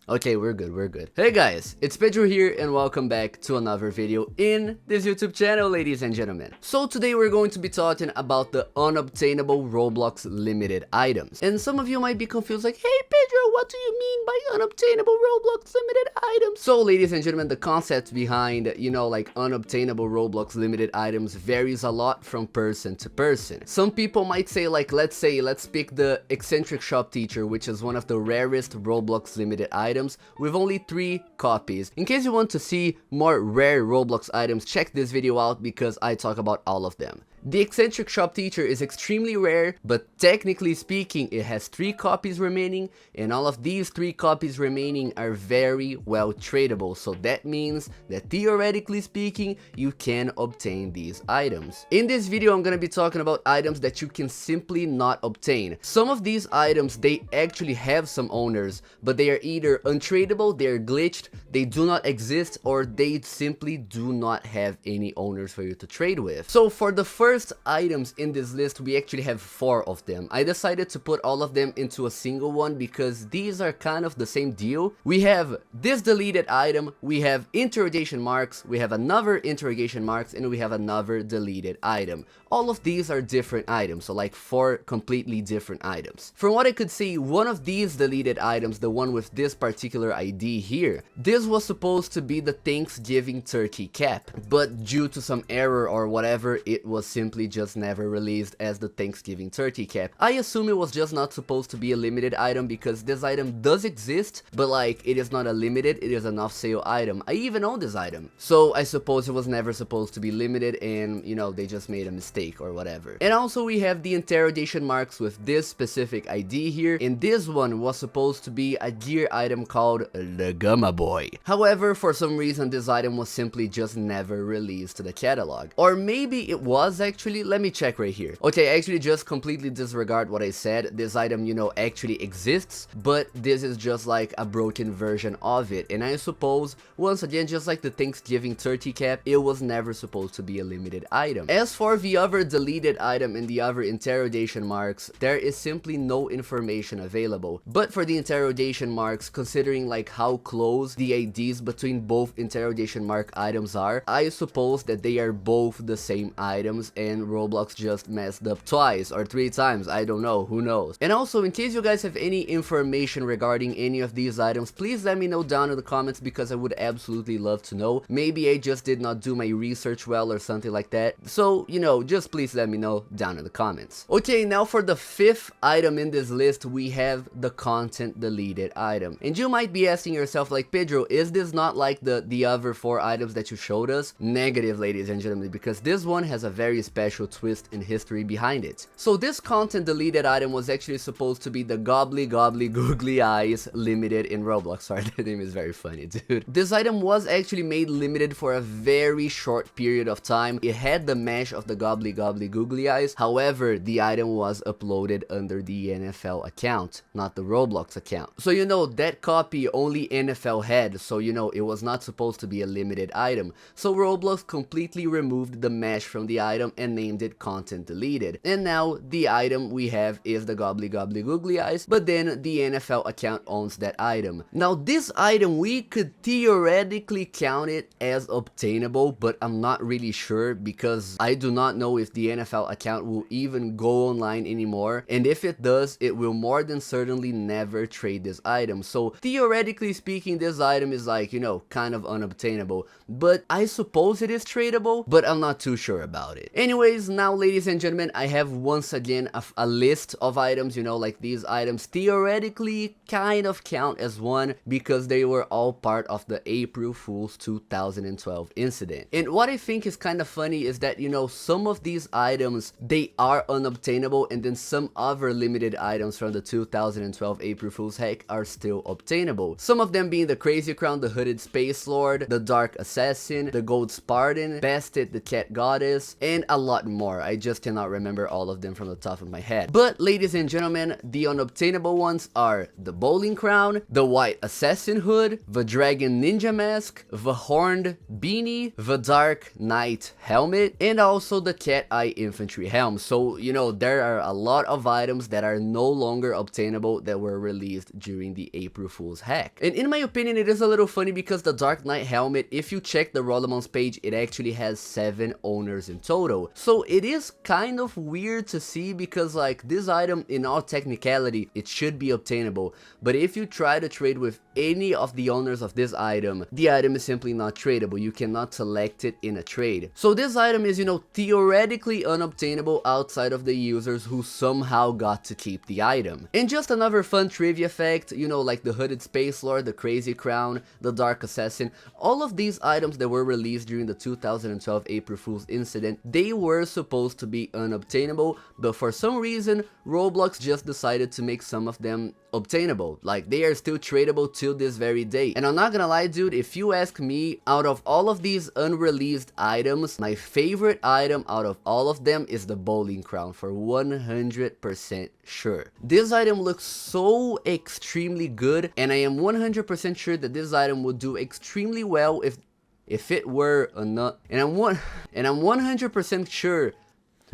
Okay, we're good, we're good. Hey guys, it's Pedro here and welcome back to another video in this YouTube channel, ladies and gentlemen. So today we're going to be talking about the unobtainable Roblox limited items. And some of you might be confused like, hey Pedro, what do you mean by unobtainable Roblox limited items? So ladies and gentlemen, the concept behind, like unobtainable Roblox limited items varies a lot from person to person. Some people might say like, let's pick the eccentric shop teacher, which is one of the rarest Roblox limited items with only 3 copies. In case you want to see more rare Roblox items, check this video out because I talk about all of them. The eccentric shop teacher is extremely rare, but technically speaking it has 3 copies remaining, and all of these 3 copies remaining are very well tradable, so that means that theoretically speaking you can obtain these items. In this video I'm gonna be talking about items that you can simply not obtain. Some of these items, they actually have some owners, but they are either untradeable, they are glitched, they do not exist, or they simply do not have any owners for you to trade with. So for the first items in this list, we actually have 4 of them. I decided to put all of them into a single one because these are kind of the same deal. We have this deleted item, we have interrogation marks, we have another interrogation marks, and we have another deleted item. All of these are different items, so like 4 completely different items. From what I could see, one of these deleted items, the one with this particular ID here, this was supposed to be the Thanksgiving turkey cap, but due to some error or whatever, it was simply just never released as the Thanksgiving turkey cap. I assume it was just not supposed to be a limited item because this item does exist, but like it is not a limited, it is an off sale item. I even own this item, so I suppose it was never supposed to be limited, and they just made a mistake or whatever. And also we have the interrogation marks with this specific ID here, and this one was supposed to be a gear item called the Gamma Boy. However, for some reason this item was simply just never released to the catalog. Or maybe it was actually, let me check right here. Okay, actually just completely disregard what I said. This item, actually exists, but this is just like a broken version of it. And I suppose, once again, just like the Thanksgiving turkey cap, it was never supposed to be a limited item. As for the other deleted item and the other interrogation marks, there is simply no information available. But for the interrogation marks, considering like how close the IDs between both interrogation mark items are, I suppose that they are both the same items and Roblox just messed up twice or 3 times, I don't know, who knows. And also, in case you guys have any information regarding any of these items, please let me know down in the comments because I would absolutely love to know. Maybe I just did not do my research well or something like that, so just please let me know down in the comments. Okay, now for the 5th item in this list, we have the content deleted item. And you might be asking yourself like, Pedro, is this not like the other 4 items that you showed us? Negative, ladies and gentlemen, because this one has a very special twist in history behind it. So this content deleted item was actually supposed to be the Gobbly Googly Eyes limited in Roblox. Sorry, the name is very funny, dude. This item was actually made limited for a very short period of time. It had the mesh of the Gobbly Googly Eyes. However, the item was uploaded under the NFL account, not the Roblox account. So that copy only NFL had, so it was not supposed to be a limited item. So Roblox completely removed the mesh from the item and named it content deleted. And now the item we have is the Gobbly Googly Eyes, but then the NFL account owns that item. Now this item, we could theoretically count it as obtainable, but I'm not really sure because I do not know if the NFL account will even go online anymore, and if it does, it will more than certainly never trade this item. So theoretically speaking, this item is like, kind of unobtainable, but I suppose it is tradable, but I'm not too sure about it. Anyways, now ladies and gentlemen, I have once again a list of items, like these items theoretically kind of count as one because they were all part of the April Fool's 2012 incident. And what I think is kind of funny is that, some of these items, they are unobtainable, and then some other limited items from the 2012 April Fool's hack are still obtainable. Some of them being the Crazy Crown, the Hooded Space Lord, the Dark Assassin, the Gold Spartan, Bastet the Cat Goddess, and a a lot more. I just cannot remember all of them from the top of my head. But ladies and gentlemen, the unobtainable ones are the bowling crown, the white assassin hood, the dragon ninja mask, the horned beanie, the dark knight helmet, and also the cat eye infantry helm. So, you know, there are a lot of items that are no longer obtainable that were released during the April Fool's hack. And in my opinion, it is a little funny because the dark knight helmet, if you check the Rollemons page, it actually has 7 owners in total. So it is kind of weird to see because like this item, in all technicality, it should be obtainable. But if you try to trade with any of the owners of this item, the item is simply not tradable. You cannot select it in a trade. So this item is, you know, theoretically unobtainable outside of the users who somehow got to keep the item. And just another fun trivia fact, you know, like the hooded space lord, the crazy crown, the dark assassin, all of these items that were released during the 2012 April Fool's incident, they were supposed to be unobtainable, but for some reason Roblox just decided to make some of them obtainable. Like, they are still tradable till this very day. And I'm not gonna lie, dude, if you ask me, out of all of these unreleased items, my favorite item out of all of them is the bowling crown, for 100% sure. This item looks so extremely good, and I am 100% sure that this item would do extremely well if it were a nut. And I'm 100% sure.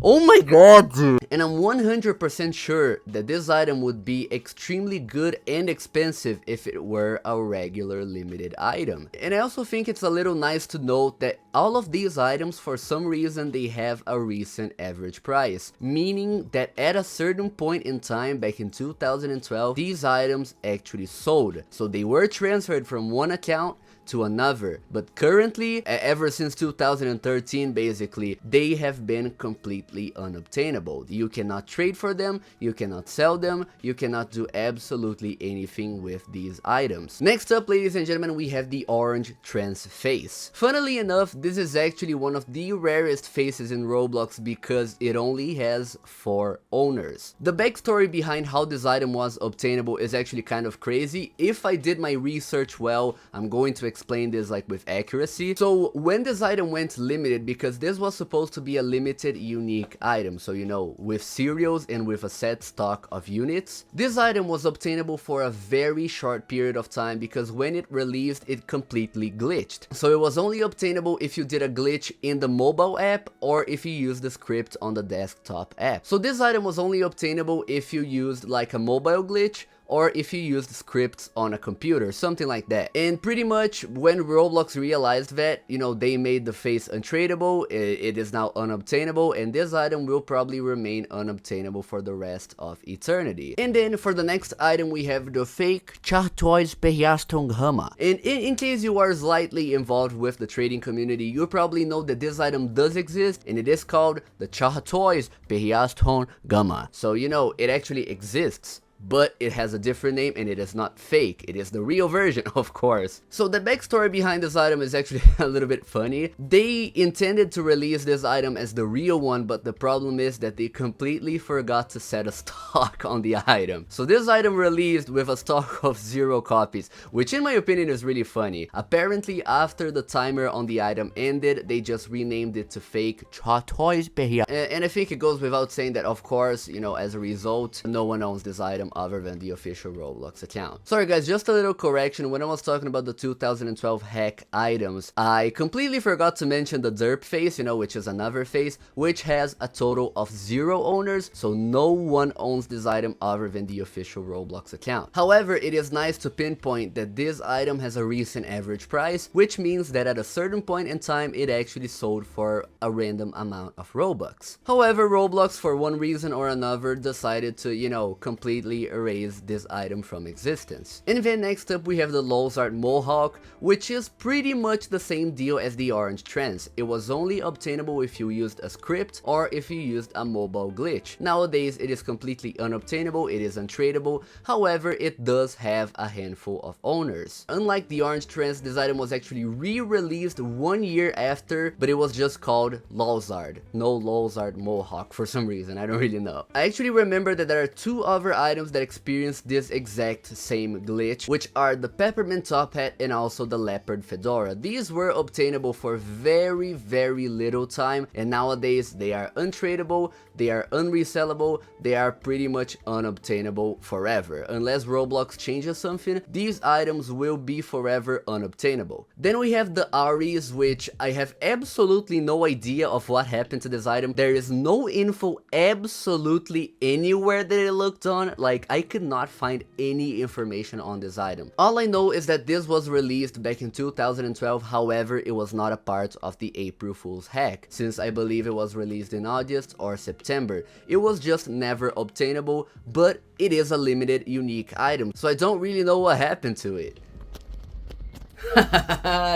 Oh my god, dude! And I'm 100% sure that this item would be extremely good and expensive if it were a regular limited item. And I also think it's a little nice to note that all of these items, for some reason, they have a recent average price, meaning that at a certain point in time back in 2012, these items actually sold. So they were transferred from one account to another, but currently, ever since 2013 basically, they have been completely unobtainable. You cannot trade for them, you cannot sell them, you cannot do absolutely anything with these items. Next up, ladies and gentlemen, we have the orange trans face. Funnily enough, this is actually one of the rarest faces in Roblox because it only has 4 owners. The backstory behind how this item was obtainable is actually kind of crazy. If I did my research well, I'm going to explain this like with accuracy. So when this item went limited, because this was supposed to be a limited unique item, so you know, with serials and with a set stock of units, this item was obtainable for a very short period of time because when it released, it completely glitched. So it was only obtainable if you did a glitch in the mobile app or if you used the script on the desktop app. So this item was only obtainable if you used like a mobile glitch or if you used scripts on a computer, something like that. And pretty much when Roblox realized that, you know, they made the face untradeable, it is now unobtainable, and this item will probably remain unobtainable for the rest of eternity. And then for the next item, we have the fake Chartois Periaston Hammer. And in case you are slightly involved with the trading community, you probably know that this item does exist, and it is called the Chartois Periaston Gamma. So, you know, it actually exists, but it has a different name and it is not fake. It is the real version, of course. So the backstory behind this item is actually a little bit funny. They intended to release this item as the real one, but the problem is that they completely forgot to set a stock on the item. So this item released with a stock of 0 copies, which in my opinion is really funny. Apparently after the timer on the item ended, they just renamed it to fake Chartois Periaston. And I think it goes without saying that, of course, you know, as a result, no one owns this item other than the official Roblox account. Sorry guys, just a little correction. When I was talking about the 2012 hack items, I completely forgot to mention the derp face, you know, which is another face, which has a total of 0 owners, so no one owns this item other than the official Roblox account. However, it is nice to pinpoint that this item has a recent average price, which means that at a certain point in time, it actually sold for a random amount of Robux. However, Roblox, for one reason or another, decided to, you know, completely erase this item from existence. And then next up we have the Lolzart Mohawk, which is pretty much the same deal as the orange trans. It was only obtainable if you used a script or if you used a mobile glitch. Nowadays it is completely unobtainable, it is untradeable, however it does have a handful of owners. Unlike the orange trans, this item was actually re-released 1 year after, but it was just called Lolzart. No Lolzart Mohawk for some reason, I don't really know. I actually remember that there are 2 other items items that experience this exact same glitch, which are the peppermint top hat and also the leopard fedora. These were obtainable for very little time, and nowadays they are untradeable, they are unresellable, they are pretty much unobtainable forever. Unless Roblox changes something, these items will be forever unobtainable. Then we have the Aries, which I have absolutely no idea of what happened to this item. There is no info absolutely anywhere that I looked on. Like, I could not find any information on this item. All I know is that this was released back in 2012, however, it was not a part of the April Fool's hack, since I believe it was released in August or September. It was just never obtainable, but it is a limited unique item, so I don't really know what happened to it.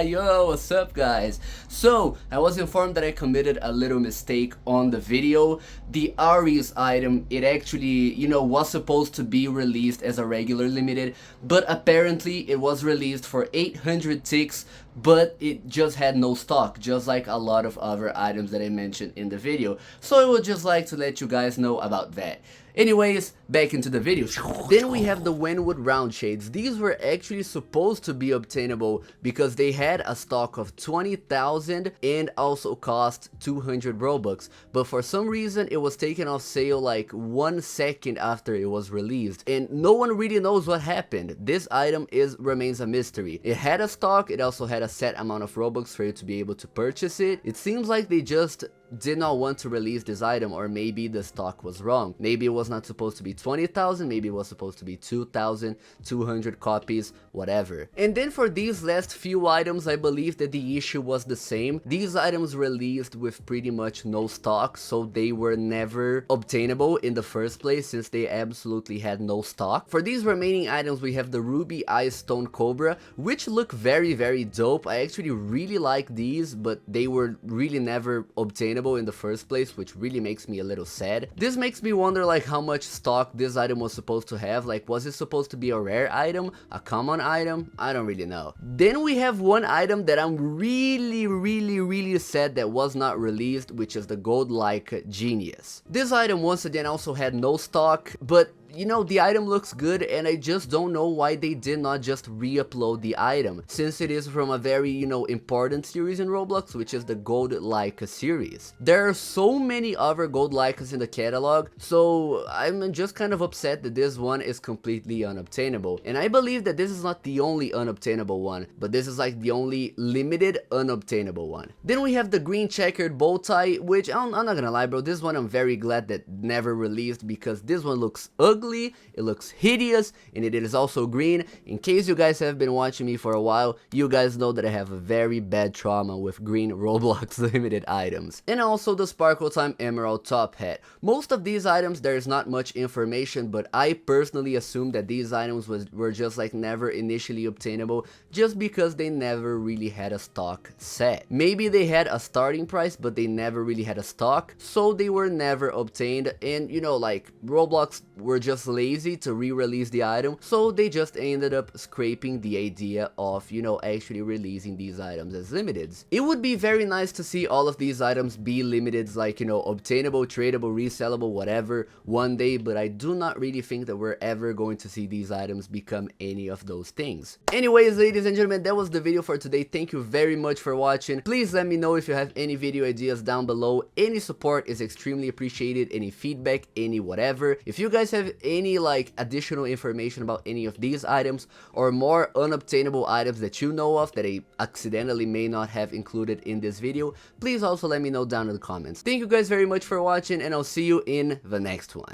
Yo, what's up guys? So, I was informed that I committed a little mistake on the video. The Aries item, it actually, was supposed to be released as a regular limited, but apparently it was released for 800 ticks, but it just had no stock, just like a lot of other items that I mentioned in the video. So I would just like to let you guys know about that. Anyways, back into the video. Then we have the Wenwood round shades. These were actually supposed to be obtainable because they had a stock of 20,000 and also cost 200 Robux, but for some reason it was taken off sale like 1 second after it was released, and no one really knows what happened. This item remains a mystery. It had a stock, it also had a set amount of Robux for you to be able to purchase it. It seems like they just did not want to release this item, or maybe the stock was wrong. Maybe it was not supposed to be 20,000, maybe it was supposed to be 2,200 copies, whatever. And then for these last few items, I believe that the issue was the same. These items released with pretty much no stock, so they were never obtainable in the first place since they absolutely had no stock. For these remaining items, we have the Ruby Ice Stone Cobra, which look very dope. I actually really like these, but they were really never obtainable in the first place, which really makes me a little sad. This makes me wonder like how much stock this item was supposed to have. Like, was it supposed to be a rare item, a common item? I don't really know. Then we have one item that I'm really sad that was not released, which is the Gold-like Genius. This item once again also had no stock, but the item looks good, and I just don't know why they did not just re-upload the item, since it is from a very, important series in Roblox, which is the Gold Leica series. There are so many other Gold Leicas in the catalog, so I'm just kind of upset that this one is completely unobtainable. And I believe that this is not the only unobtainable one, but this is like the only limited unobtainable one. Then we have the green checkered bow tie, which I'm not gonna lie, bro, this one I'm very glad that never released, because this one looks ugly. It looks hideous, and it is also green. In case you guys have been watching me for a while, you guys know that I have a very bad trauma with green Roblox limited items. And also the Sparkle Time Emerald Top Hat. Most of these items, there is not much information, but I personally assume that these items were just like never initially obtainable, just because they never really had a stock set. Maybe they had a starting price, but they never really had a stock, so they were never obtained. And like Roblox were just lazy to re-release the item, so they just ended up scraping the idea of actually releasing these items as limiteds. It would be very nice to see all of these items be limiteds, like obtainable, tradable, resellable, whatever, one day, but I do not really think that we're ever going to see these items become any of those things. Anyways, ladies and gentlemen, that was the video for today. Thank you very much for watching. Please let me know if you have any video ideas down below. Any support is extremely appreciated, any feedback, any whatever. If you guys have any like additional information about any of these items, or more unobtainable items that you know of that I accidentally may not have included in this video, please also let me know down in the comments. Thank you guys very much for watching, and I'll see you in the next one.